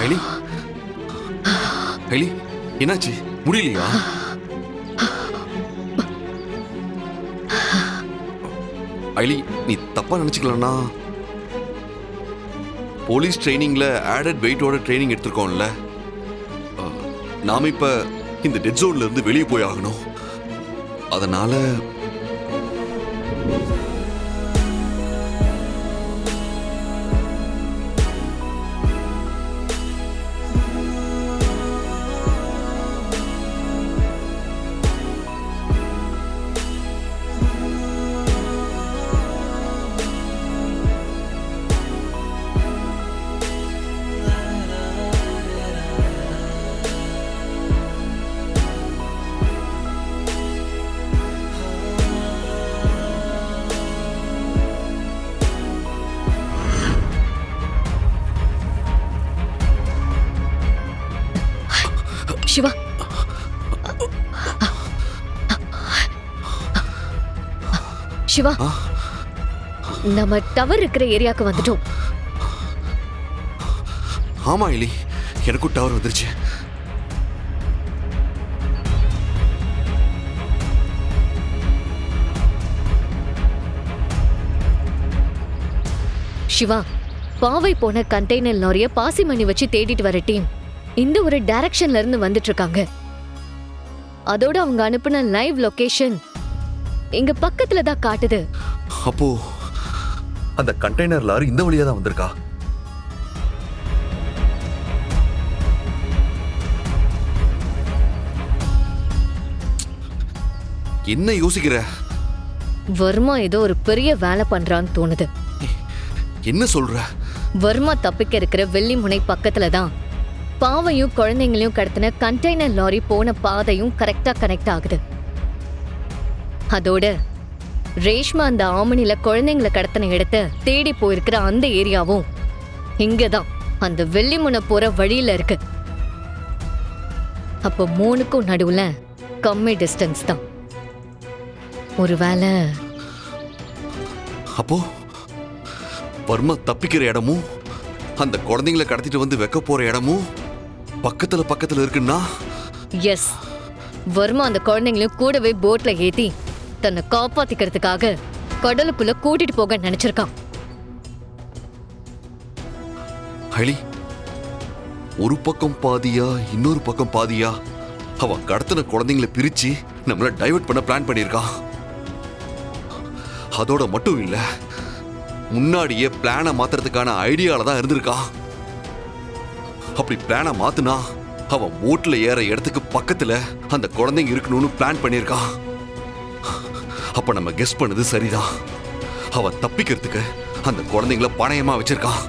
ஐலி ஐலி என்னாச்சு? முடியலையா? ஐலி நீ தப்பா நினைச்சுக்கலன்னா, போலீஸ் ட்ரைனிங்ல ஆடட் வெயிட்டோட ட்ரைனிங் எடுத்திருக்கோம்ல, நாம இப்ப இந்த டெட் ஜோன்ல இருந்து வெளியே போய் ஆகணும். அதனால சிவா, சிவா, நம்ம டவர் இருக்கிற ஏரியாக்கு வந்துட்டோம். ஆமா ஐலி, எனக்கும் டவர் வந்துருச்சு. சிவா, பாவை போன கண்டெய்னர் லாரிய பாசிமணி வச்சு தேடிட்டு வர டீம் இந்த ஒரு டைரக்ஷன்ல இருந்து வந்துட்டு இருக்காங்க. அதோட அவங்க அனுப்புன லைவ் லொகேஷன் இங்க பக்கத்துல தான் காட்டுது. அப்போ அந்த கண்டெய்னர் லாரி இந்த வழியா தான் வந்திருக்கா? என்ன யோசிக்கிற? வர்மா ஏதோ ஒரு பெரிய வேலை பண்றான்னு தோணுது. என்ன சொல்ற? வர்மா தப்பிக்க இருக்கிற வெள்ளிமுனை பக்கத்துல தான் பாவையும் குழந்தைங்களையும் கடத்தின கண்டெய்னர் லாரி போன பாதையும் கரெக்டா கனெக்ட் ஆகுது. அதோட ரேஷ்மா அந்த ஆமணில குழந்தைங்களை கடத்தின இடத்த தேடி போயிருக்கிற அந்த ஏரியாவும் இங்கதான் அந்த வெள்ளிமுனை போற வழியில இருக்கு. அப்போ மூணுக்கும் நடுவுல கம்மி டிஸ்டன்ஸ் தான். ஒருவேளை அப்போ வர்மா தப்பிக்கிற இடமும் அந்த குழந்தைங்களை கடத்திட்டு வந்து வைக்க போற இடமும் பக்கத்துல இருக்குன்னா, எஸ், வர்மா அந்த குழந்தைங்களையும் கூடவே போட்ல ஏத்தி தன்னை காப்பாத்திக்கிறதுக்காக கடலுக்குள்ள கூட்டிட்டு போக நினைச்சிருக்கான். ஐலி, ஒரு பக்கம் பாதியா இன்னொரு பக்கம் பாதியா அவன் கடத்தின குழந்தைங்களை பிரிச்சு நம்மள டைவர்ட் பண்ண பிளான் பண்ணியிருக்கான். அதோட மட்டும் இல்ல, முன்னாடியே பிளானை மாத்துறதுக்கான ஐடியால தான் இருந்திருக்கான். அப்படி பிளானை மாத்துனா அவன் போட்ல ஏற இடத்துக்கு பக்கத்துல அந்த குழந்தைங்க இருக்கணும்னு பிளான் பண்ணியிருக்கான். அப்ப நம்ம கெஸ் பண்ணது சரிதான். அவன் தப்பிக்கிறதுக்கு அந்த குழந்தைங்களை பணயமா வச்சிருக்கான்.